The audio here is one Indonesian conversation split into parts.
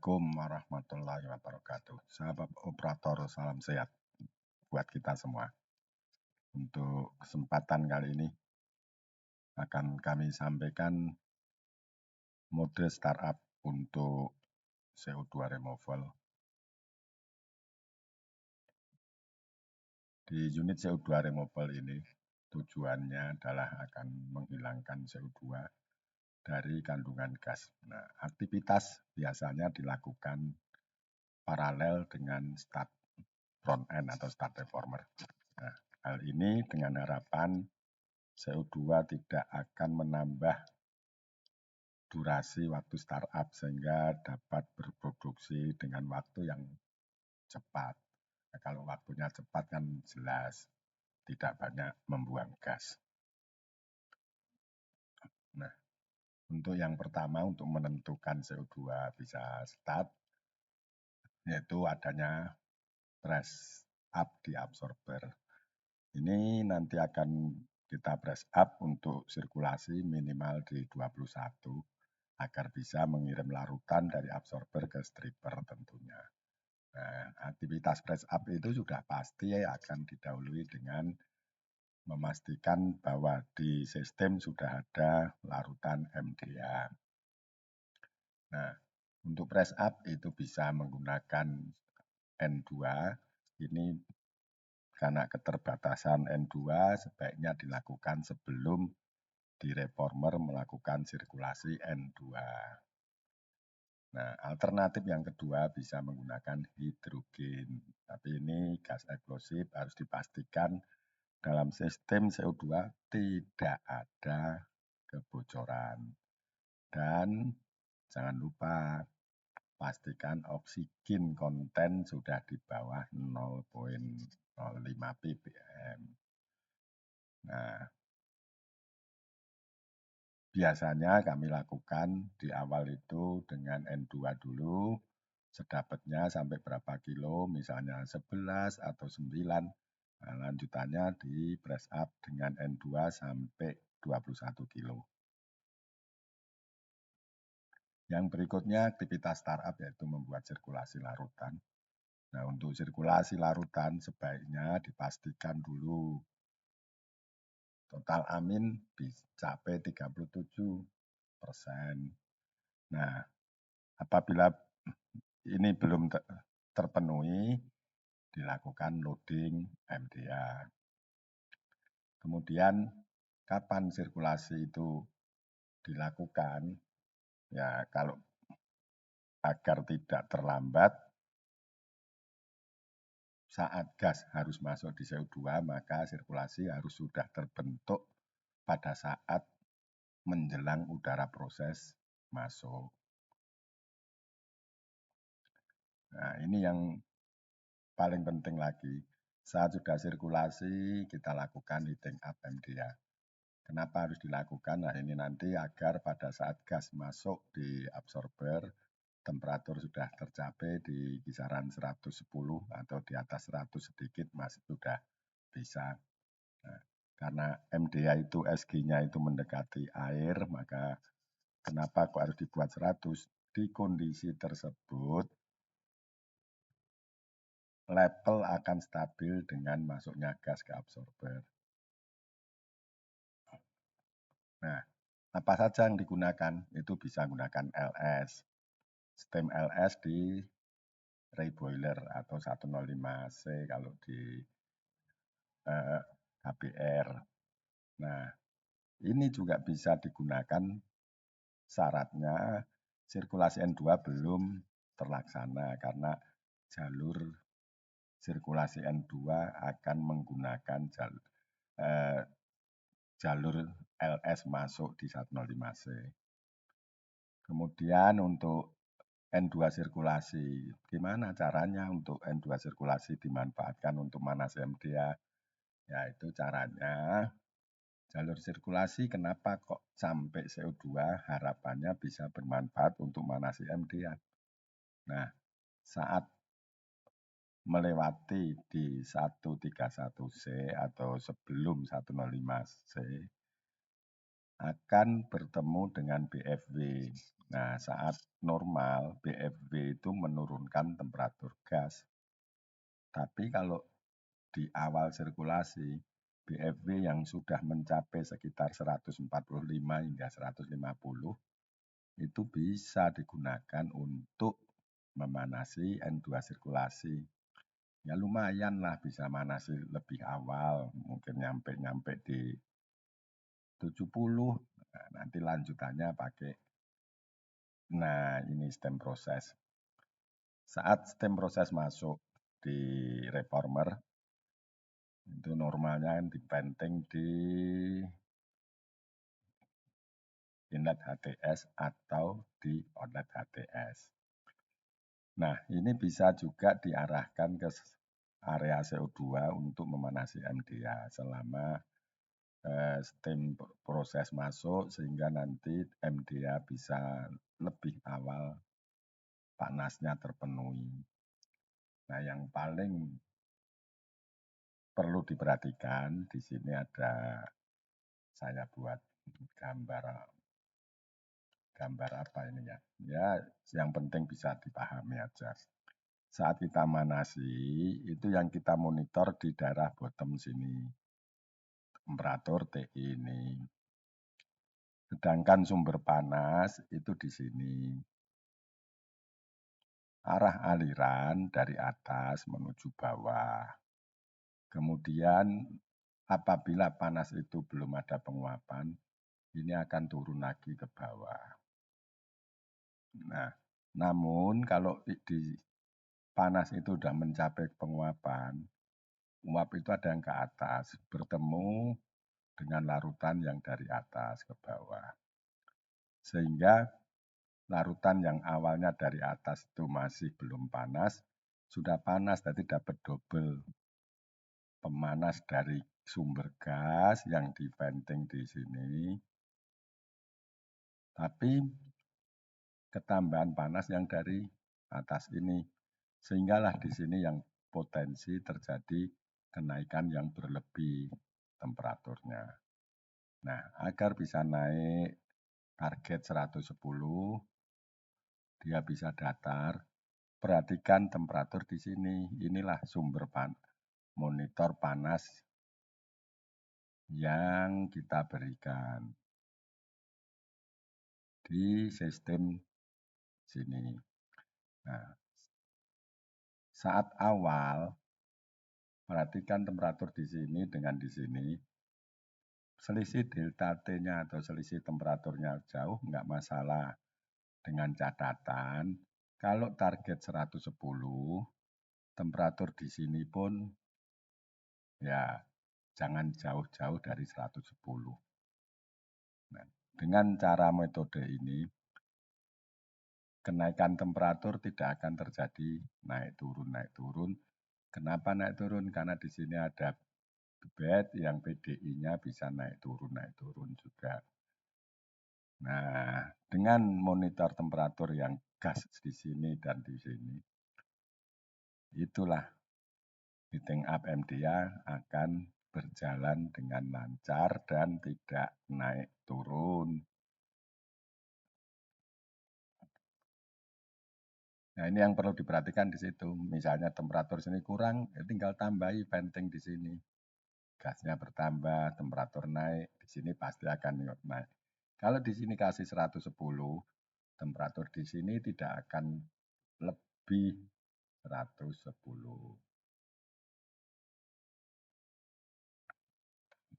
Assalamualaikum warahmatullahi wabarakatuh. Sahabat operator, salam sehat buat kita semua. Untuk kesempatan kali ini akan kami sampaikan mode startup untuk CO2 removal. Di unit CO2 removal ini tujuannya adalah akan menghilangkan CO2 dari kandungan gas. Nah, aktivitas biasanya dilakukan paralel dengan start front end atau start reformer. Nah, hal ini dengan harapan CO2 tidak akan menambah durasi waktu startup sehingga dapat berproduksi dengan waktu yang cepat. Nah, kalau waktunya cepat kan jelas tidak banyak membuang gas. Nah, untuk yang pertama untuk menentukan CO2 bisa start yaitu adanya press up di absorber. Ini nanti akan kita press up untuk sirkulasi minimal di 21 agar bisa mengirim larutan dari absorber ke stripper tentunya. Nah, aktivitas press up itu sudah pasti akan didahului dengan memastikan bahwa di sistem sudah ada larutan MDA. Nah, untuk press up itu bisa menggunakan N2. Ini karena keterbatasan N2 sebaiknya dilakukan sebelum di reformer melakukan sirkulasi N2. Nah, alternatif yang kedua bisa menggunakan hidrogen. Tapi ini gas eksplosif harus dipastikan dalam sistem CO2 tidak ada kebocoran. Dan jangan lupa pastikan oksigen konten sudah di bawah 0,05 ppm. Nah, biasanya kami lakukan di awal itu dengan N2 dulu, sedapatnya sampai berapa kilo, misalnya 11 atau 9. Nah, lanjutannya di press up dengan N2 sampai 21 kilo. Yang berikutnya aktivitas startup yaitu membuat sirkulasi larutan. Nah, untuk sirkulasi larutan sebaiknya dipastikan dulu total amin mencapai 37%. Nah, apabila ini belum terpenuhi, dilakukan loading MDA. Kemudian, kapan sirkulasi itu dilakukan? Ya, kalau agar tidak terlambat, saat gas harus masuk di CO2, maka sirkulasi harus sudah terbentuk pada saat menjelang udara proses masuk. Nah, ini yang paling penting lagi. Saat sudah sirkulasi, kita lakukan heating up MDA. Kenapa harus dilakukan? Nah, ini nanti agar pada saat gas masuk di absorber, temperatur sudah tercapai di kisaran 110 atau di atas 100 sedikit masih sudah bisa. Nah, karena MDA itu SG-nya itu mendekati air, maka kenapa kok harus dibuat 100? Di kondisi tersebut, level akan stabil dengan masuknya gas ke absorber. Nah, apa saja yang digunakan? Itu bisa menggunakan LS. Steam LS di ray boiler atau 105C kalau di HBR. Nah, ini juga bisa digunakan syaratnya sirkulasi N2 belum terlaksana karena jalur sirkulasi N2 akan menggunakan jalur LS masuk di 105C. Kemudian untuk N2 sirkulasi, gimana caranya untuk N2 sirkulasi dimanfaatkan untuk manas MDA? Ya itu caranya, jalur sirkulasi kenapa kok sampai CO2 harapannya bisa bermanfaat untuk manasi MDA. Nah, saat melewati di 131C atau sebelum 105C, akan bertemu dengan BFW. Nah, saat normal, BFW itu menurunkan temperatur gas. Tapi kalau di awal sirkulasi, BFW yang sudah mencapai sekitar 145 hingga 150 itu bisa digunakan untuk memanasi N2 sirkulasi. Ya lumayan lah bisa manasi lebih awal, mungkin nyampe di 70. Nah, nanti lanjutannya pakai. Nah, ini stem proses. Saat stem proses masuk di reformer, itu normalnya dipenting di inlet HTS atau di outlet HTS. Nah, ini bisa juga diarahkan ke area CO2 untuk memanasi MDA selama stem proses masuk sehingga nanti MDA bisa lebih awal panasnya terpenuhi. Nah, yang paling perlu diperhatikan di sini ada saya buat gambar apa ini ya. Ya, yang penting bisa dipahami aja. Saat kita manasi, itu yang kita monitor di daerah bottom sini. Temperatur TI ini. Sedangkan sumber panas itu di sini. Arah aliran dari atas menuju bawah. Kemudian apabila panas itu belum ada penguapan, ini akan turun lagi ke bawah. Nah, namun kalau di panas itu sudah mencapai penguapan, uap itu ada yang ke atas, bertemu dengan larutan yang dari atas ke bawah. Sehingga larutan yang awalnya dari atas itu masih belum panas, sudah panas, jadi dapat double pemanas dari sumber gas yang di venting di sini, tapi ketambahan panas yang dari atas ini, sehinggalah di sini yang potensi terjadi kenaikan yang berlebih temperaturnya. Nah, agar bisa naik target 110, dia bisa datar, perhatikan temperatur di sini. Inilah sumber monitor panas yang kita berikan di sistem sini. Nah, saat awal, perhatikan temperatur di sini dengan di sini. Selisih delta T-nya atau selisih temperaturnya jauh, enggak masalah. Dengan catatan, kalau target 110, temperatur di sini pun ya jangan jauh-jauh dari 110. Nah, dengan cara metode ini, kenaikan temperatur tidak akan terjadi naik turun. Kenapa naik turun? Karena di sini ada bed yang PDI-nya bisa naik turun juga. Nah, dengan monitor temperatur yang gas di sini dan di sini, itulah heating up MDA akan berjalan dengan lancar dan tidak naik turun. Nah, ini yang perlu diperhatikan di situ. Misalnya temperatur sini kurang, ya tinggal tambahi venting di sini. Gasnya bertambah, temperatur naik, di sini pasti akan naik. Kalau di sini kasih 110, temperatur di sini tidak akan lebih 110.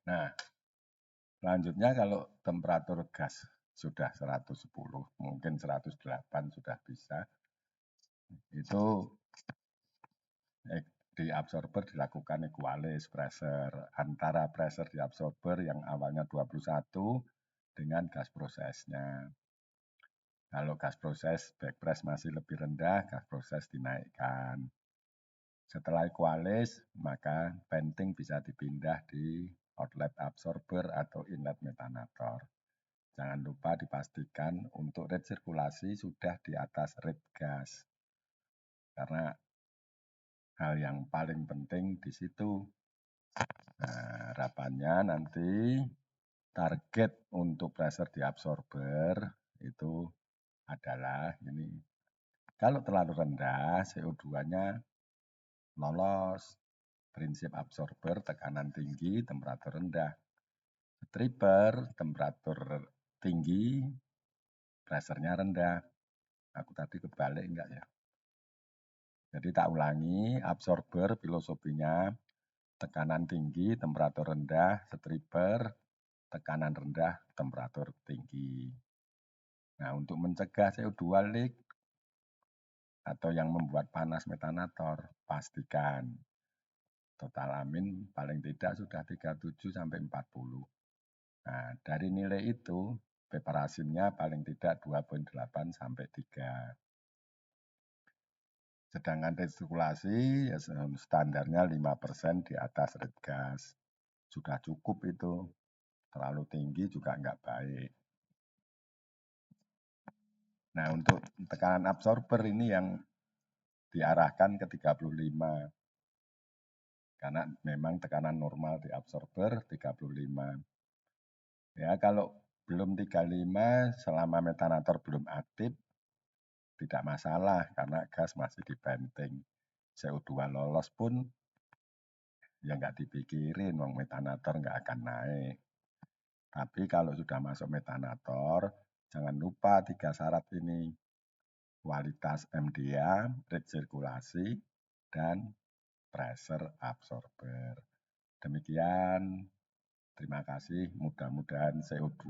Nah, selanjutnya kalau temperatur gas sudah 110, mungkin 108 sudah bisa, itu di absorber dilakukan equalize pressure antara pressure di absorber yang awalnya 21 dengan gas prosesnya. Kalau gas proses backpress masih lebih rendah, gas proses dinaikkan. Setelah equalize, maka venting bisa dipindah di outlet absorber atau inlet metanator. Jangan lupa dipastikan untuk rate sirkulasi sudah di atas rate gas. Karena hal yang paling penting di situ. Nah, harapannya nanti target untuk pressure di absorber itu adalah ini. Kalau terlalu rendah, CO2-nya lolos. Prinsip absorber tekanan tinggi, temperatur rendah. Stripper temperatur tinggi, pressure-nya rendah. Aku tadi kebalik enggak ya? Jadi tak ulangi, absorber filosofinya tekanan tinggi, temperatur rendah, stripper, tekanan rendah, temperatur tinggi. Nah, untuk mencegah CO2 leak atau yang membuat panas metanator, pastikan total amin paling tidak sudah 37 sampai 40. Nah, dari nilai itu, preparasinnya paling tidak 2,8 sampai 3. Sedangkan resirkulasi ya standarnya 5% di atas rate gas. Sudah cukup itu. Terlalu tinggi juga enggak baik. Nah, untuk tekanan absorber ini yang diarahkan ke 35. Karena memang tekanan normal di absorber 35. Ya, kalau belum 35 selama metanator belum aktif, tidak masalah karena gas masih dibanting. CO2 lolos pun ya nggak dipikirin, wong metanator nggak akan naik. Tapi kalau sudah masuk metanator, jangan lupa 3 syarat ini. Kualitas MDA, rate sirkulasi, dan pressure absorber. Demikian, terima kasih. Mudah-mudahan CO2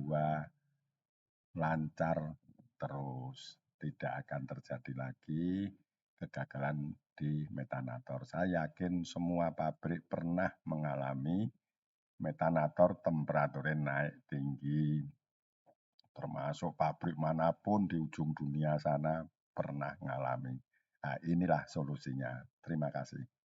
lancar terus. Tidak akan terjadi lagi kegagalan di metanator. Saya yakin semua pabrik pernah mengalami metanator temperaturnya naik tinggi. Termasuk pabrik manapun di ujung dunia sana pernah mengalami. Nah, inilah solusinya. Terima kasih.